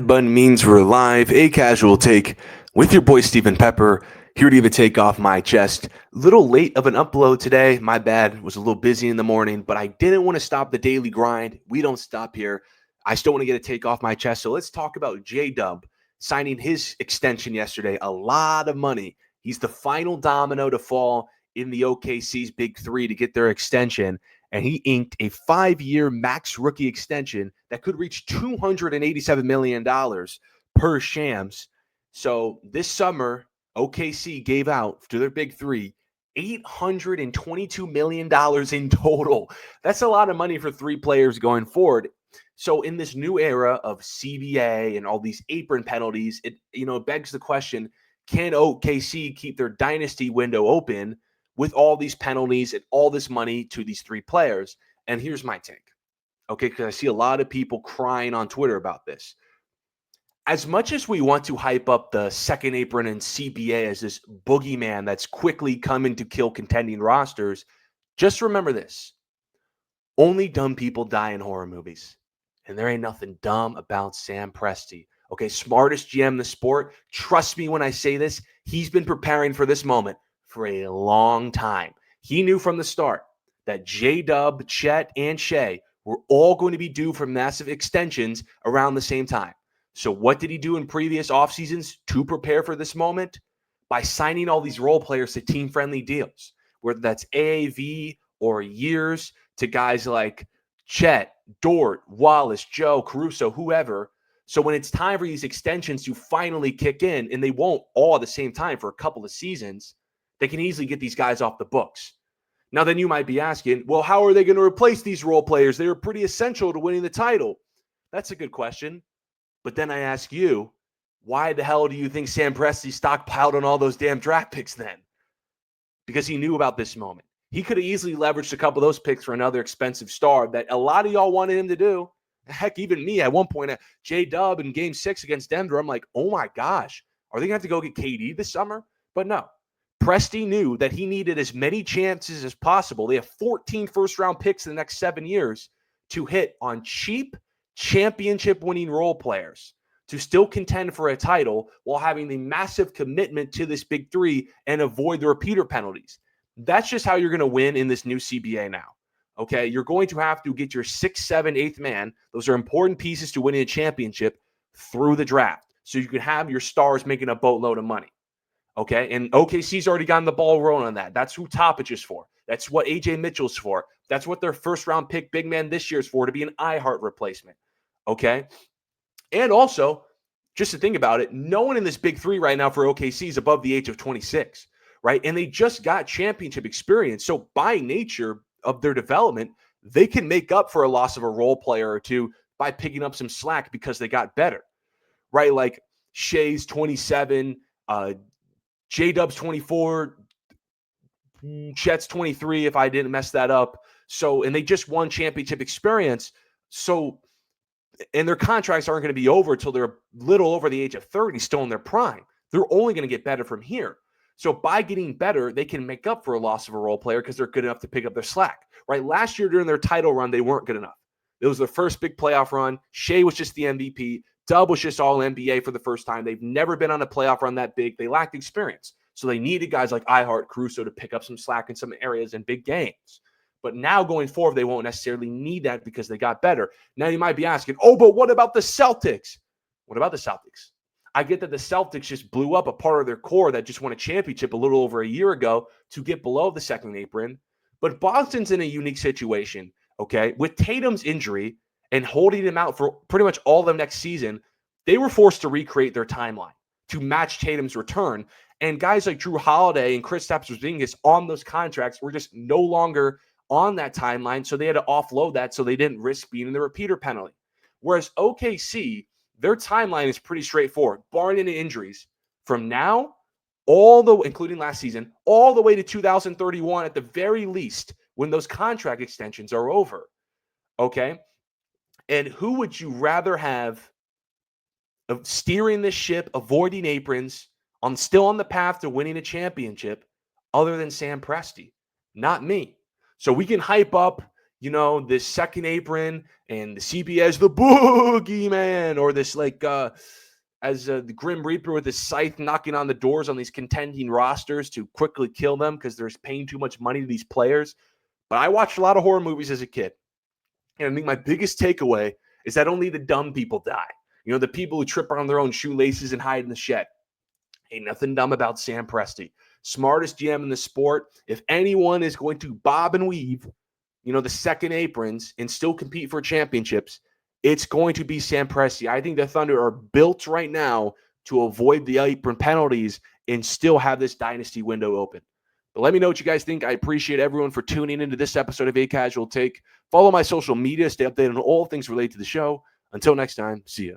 button means we're live. A casual take with your boy Stephen Pepper. Here to give a take off my chest. Little late of an upload today. My bad. Was a little busy in the morning, but I didn't want to stop the daily grind. We don't stop here. I still want to get a take off my chest. So let's talk about J-Dub signing his extension yesterday. A lot of money. He's the final domino to fall in the OKC's big three to get their extension. And he inked a 5-year max rookie extension that could reach $287 million per Shams. So this summer, OKC gave out to their big three $822 million in total. That's a lot of money for three players going forward. So in this new era of CBA and all these apron penalties, it begs the question, can OKC keep their dynasty window open with all these penalties and all this money to these three players? And here's my take, okay, because I see a lot of people crying on Twitter about this. As much as we want to hype up the second apron and CBA as this boogeyman that's quickly coming to kill contending rosters, just remember this. Only dumb people die in horror movies. And there ain't nothing dumb about Sam Presti. Okay, smartest GM in the sport. Trust me when I say this. He's been preparing for this moment for a long time. He knew from the start that J-Dub, Chet, and Shea were all going to be due for massive extensions around the same time. So what did he do in previous off seasons to prepare for this moment? By signing all these role players to team-friendly deals, whether that's AAV or years to guys like Chet, Dort, Wallace, Joe, Caruso, whoever. So when it's time for these extensions to finally kick in, and they won't all at the same time for a couple of seasons, they can easily get these guys off the books. Now, then you might be asking, well, how are they going to replace these role players? They were pretty essential to winning the title. That's a good question. But then I ask you, why the hell do you think Sam Presti stockpiled on all those damn draft picks then? Because he knew about this moment. He could have easily leveraged a couple of those picks for another expensive star that a lot of y'all wanted him to do. Heck, even me at one point at J-Dub in Game 6 against Denver, I'm like, oh my gosh, are they going to have to go get KD this summer? But no. Presti knew that he needed as many chances as possible. They have 14 first-round picks in the next 7 years to hit on cheap, championship-winning role players to still contend for a title while having the massive commitment to this big three and avoid the repeater penalties. That's just how you're going to win in this new CBA now. Okay, you're going to have to get your 6th, 7th, 8th man. Those are important pieces to winning a championship through the draft. So you can have your stars making a boatload of money. Okay, and OKC's already gotten the ball rolling on that. That's who Toppich is for. That's what AJ Mitchell's for. That's what their first-round pick big man this year is for, to be an iHeart replacement. Okay, and also, just to think about it, no one in this big three right now for OKC is above the age of 26, right? And they just got championship experience. So by nature of their development, they can make up for a loss of a role player or two by picking up some slack because they got better, right? Like Shea's 27, J-Dub's 24, Chet's 23, if I didn't mess that up. So, and they just won championship experience. So, and their contracts aren't going to be over until they're a little over the age of 30, still in their prime. They're only going to get better from here. So by getting better, they can make up for a loss of a role player because they're good enough to pick up their slack, right? Last year during their title run, they weren't good enough. It was their first big playoff run. Shea was just the MVP. Dub was just all NBA for the first time. They've never been on a playoff run that big. They lacked experience. So they needed guys like iHeart, Caruso to pick up some slack in some areas in big games. But now going forward, they won't necessarily need that because they got better. Now you might be asking, oh, but what about the Celtics? What about the Celtics? I get that the Celtics just blew up a part of their core that just won a championship a little over a year ago to get below the second apron. But Boston's in a unique situation, okay? With Tatum's injury and holding him out for pretty much all of next season, they were forced to recreate their timeline to match Tatum's return. And guys like Drew Holiday and Kristaps Porzingis on those contracts were just no longer on that timeline, so they had to offload that so they didn't risk being in the repeater penalty. Whereas OKC, their timeline is pretty straightforward, barring any injuries. From now, including last season, all the way to 2031 at the very least, when those contract extensions are over. Okay? And who would you rather have of steering this ship, avoiding aprons, still on the path to winning a championship, other than Sam Presti? Not me. So we can hype up, this second apron and the CBS, the boogeyman, or this as the Grim Reaper with his scythe knocking on the doors on these contending rosters to quickly kill them because they're paying too much money to these players. But I watched a lot of horror movies as a kid. And I think my biggest takeaway is that only the dumb people die. The people who trip on their own shoelaces and hide in the shed. Ain't nothing dumb about Sam Presti. Smartest GM in the sport. If anyone is going to bob and weave, the second aprons and still compete for championships, it's going to be Sam Presti. I think the Thunder are built right now to avoid the apron penalties and still have this dynasty window open. But let me know what you guys think. I appreciate everyone for tuning into this episode of A Casual Take. Follow my social media. Stay updated on all things related to the show. Until next time, see ya.